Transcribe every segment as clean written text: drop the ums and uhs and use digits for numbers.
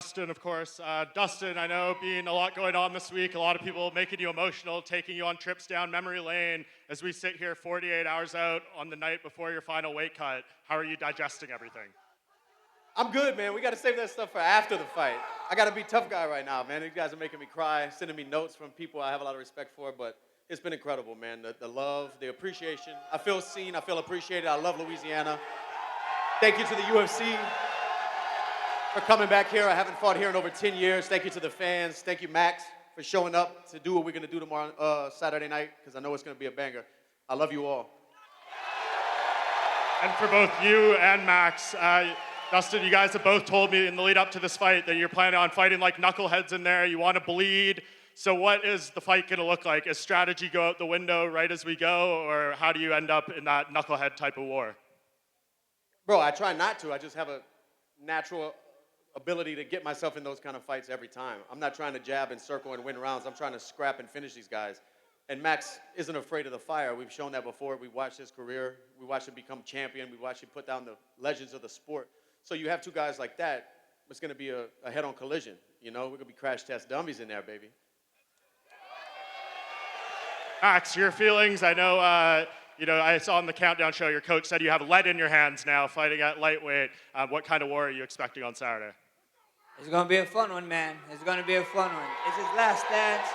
Dustin, of course. Dustin, I know being a lot going on this week, a lot of people making you emotional, taking you on trips down memory lane as we sit here 48 hours out on the night before your final weight cut. How are you digesting everything? I'm good, man. We got to save that stuff for after the fight. I got to be tough guy right now, man. You guys are making me cry, sending me notes from people I have a lot of respect for, but it's been incredible, man. The love, the appreciation. I feel seen. I feel appreciated. I love Louisiana. Thank you to the UFC for coming back here. I haven't fought here in over 10 years. Thank you to the fans. Thank you, Max, for showing up to do what we're going to do tomorrow, Saturday night, because I know it's going to be a banger. I love you all. And for both you and Max, Dustin, you guys have both told me in the lead up to this fight that you're planning on fighting like knuckleheads in there. You want to bleed. So what is the fight going to look like? Is strategy go out the window right as we go, or how do you end up in that knucklehead type of war? Bro, I try not to. I just have a natural ability to get myself in those kind of fights every time. I'm not trying to jab and circle and win rounds. I'm trying to scrap and finish these guys. And Max isn't afraid of the fire. We've shown that before. We watched his career. We watched him become champion. We watched him put down the legends of the sport. So you have two guys like that, it's going to be a head-on collision. You know, we're going to be crash test dummies in there, baby. Max, your feelings? I know, I saw on the Countdown show your coach said you have lead in your hands now fighting at lightweight. What kind of war are you expecting on Saturday? It's going to be a fun one, man. It's going to be a fun one. It's his last dance.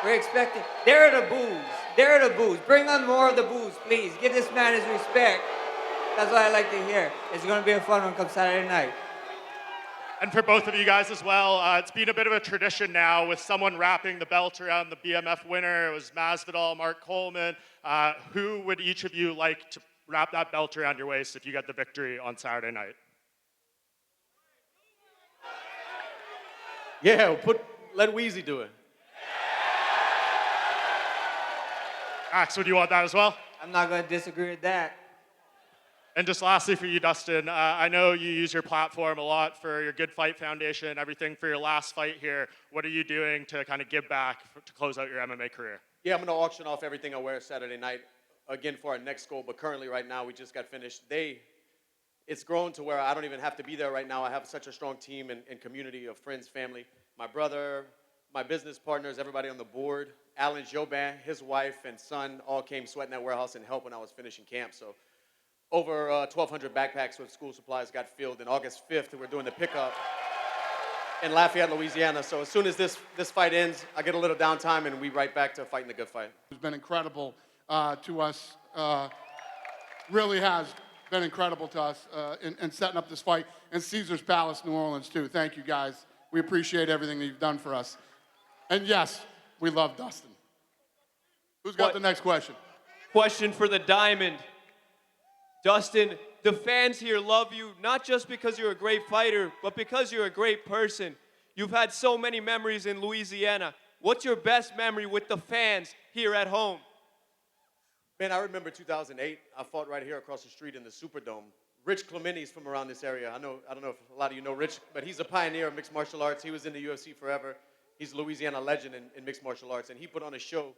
We're expecting. There are the boos. There are the boos. Bring on more of the boos, please. Give this man his respect. That's what I like to hear. It's going to be a fun one come Saturday night. And for both of you guys as well, it's been a bit of a tradition now with someone wrapping the belt around the BMF winner. It was Masvidal, Mark Coleman. Who would each of you like to wrap that belt around your waist if you get the victory on Saturday night? Yeah, let Weezy do it. Max, would you want that as well? I'm not going to disagree with that. And just lastly for you, Dustin, I know you use your platform a lot for your Good Fight Foundation, everything for your last fight here. What are you doing to kind of give back to close out your MMA career? Yeah, I'm going to auction off everything I wear Saturday night, again, for our next goal. But currently, right now, we just got finished. It's grown to where I don't even have to be there right now. I have such a strong team and community of friends, family. My brother, my business partners, everybody on the board. Alan Jobin, his wife and son all came sweating that warehouse and helped when I was finishing camp. So over 1,200 backpacks with school supplies got filled. And August 5th, we're doing the pickup in Lafayette, Louisiana. So as soon as this fight ends, I get a little downtime and we right back to fighting the good fight. It's been incredible to us. Really has been incredible to us in setting up this fight. And Caesar's Palace, New Orleans, too. Thank you, guys. We appreciate everything that you've done for us. And yes, we love Dustin. Who's got the next question? Question for the Diamond. Dustin, the fans here love you, not just because you're a great fighter, but because you're a great person. You've had so many memories in Louisiana. What's your best memory with the fans here at home? Man, I remember 2008. I fought right here across the street in the Superdome. Rich Clementi's from around this area. I don't know if a lot of you know Rich, but he's a pioneer of mixed martial arts. He was in the UFC forever. He's a Louisiana legend in mixed martial arts, and he put on a show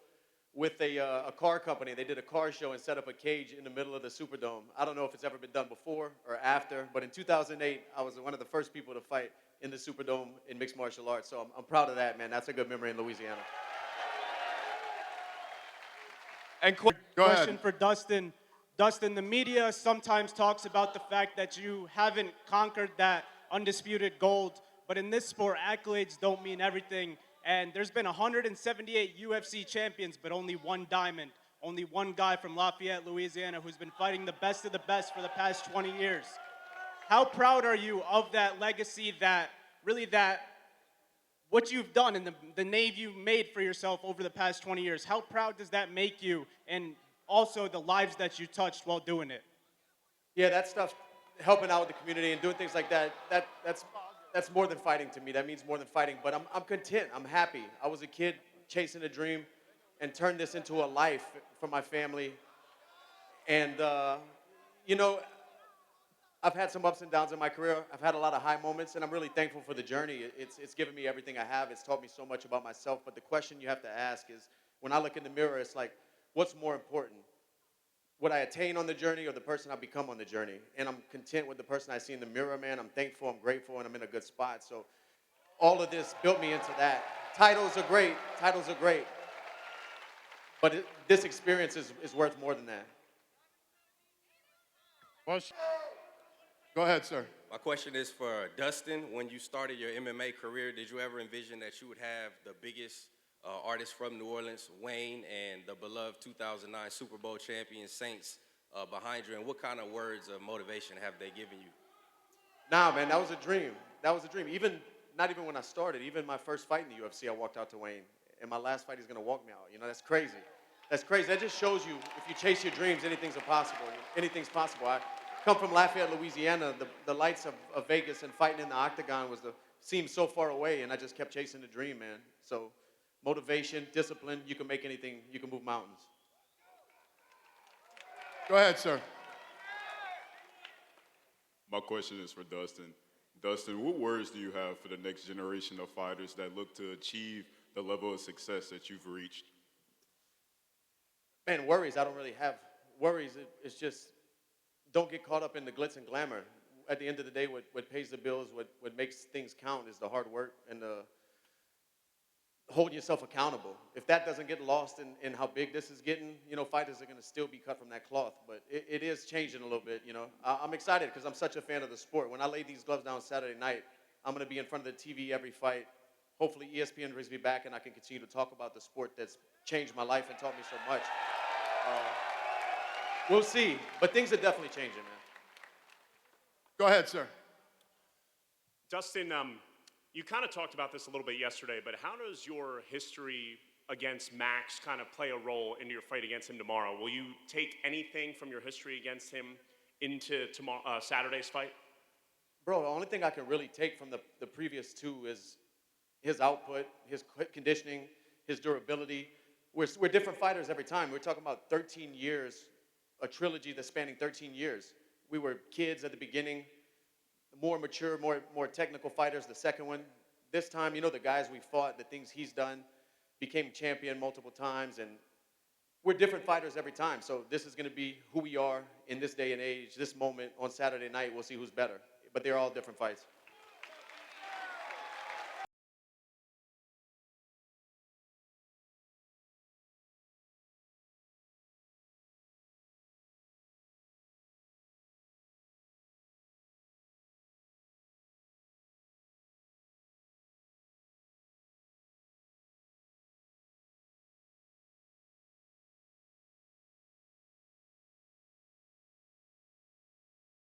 with a car company. They did a car show and set up a cage in the middle of the Superdome. I don't know if it's ever been done before or after, but in 2008, I was one of the first people to fight in the Superdome in mixed martial arts, so I'm proud of that, man. That's a good memory in Louisiana. And question for Dustin. Dustin, the media sometimes talks about the fact that you haven't conquered that undisputed gold, but in this sport, accolades don't mean everything. And there's been 178 UFC champions, but only one diamond. Only one guy from Lafayette, Louisiana, who's been fighting the best of the best for the past 20 years. How proud are you of that legacy, that what you've done and the name you've made for yourself over the past 20 years? How proud does that make you, and also the lives that you touched while doing it? Yeah, that stuff, helping out with the community and doing things like that, that's more than fighting to me. That means more than fighting, but I'm content. I'm happy. I was a kid chasing a dream and turned this into a life for my family. And, I've had some ups and downs in my career. I've had a lot of high moments, and I'm really thankful for the journey. It's given me everything I have. It's taught me so much about myself. But the question you have to ask is, when I look in the mirror, it's like, what's more important? What I attain on the journey or the person I become on the journey? And I'm content with the person I see in the mirror, man. I'm thankful, I'm grateful, and I'm in a good spot. So all of this built me into that. Titles are great. Titles are great. But this experience is worth more than that. Go ahead, sir. My question is for Dustin. When you started your MMA career, did you ever envision that you would have the biggest artists from New Orleans, Wayne, and the beloved 2009 Super Bowl champion Saints behind you? And what kind of words of motivation have they given you? Nah, man, that was a dream. That was a dream. Not even when I started, even my first fight in the UFC, I walked out to Wayne. And my last fight, he's going to walk me out. You know, that's crazy. That's crazy. That just shows you, if you chase your dreams, anything's possible. Anything's possible. I come from Lafayette, Louisiana. The lights of Vegas and fighting in the octagon seemed so far away, and I just kept chasing the dream, man. So motivation, discipline, you can make anything, you can move mountains. Go ahead, sir. My question is for Dustin. Dustin, what words do you have for the next generation of fighters that look to achieve the level of success that you've reached? Man, worries, I don't really have worries. It's just don't get caught up in the glitz and glamour. At the end of the day, what pays the bills, what makes things count is the hard work and the holding yourself accountable. If that doesn't get lost in how big this is getting, you know, fighters are going to still be cut from that cloth. But it is changing a little bit, you know. I'm excited because I'm such a fan of the sport. When I lay these gloves down Saturday night, I'm going to be in front of the TV every fight. Hopefully ESPN brings me back and I can continue to talk about the sport that's changed my life and taught me so much. We'll see. But things are definitely changing, man. Go ahead, sir. Dustin, you kind of talked about this a little bit yesterday, but how does your history against Max kind of play a role in your fight against him tomorrow? Will you take anything from your history against him into Saturday's fight? Bro, the only thing I can really take from the previous two is his output, his conditioning, his durability. We're different fighters every time. We're talking about 13 years, a trilogy that's spanning 13 years. We were kids at the beginning, more mature, more technical fighters, the second one. This time, you know, the guys we fought, the things he's done, became champion multiple times, and we're different fighters every time. So this is going to be who we are in this day and age, this moment on Saturday night. We'll see who's better. But they're all different fights.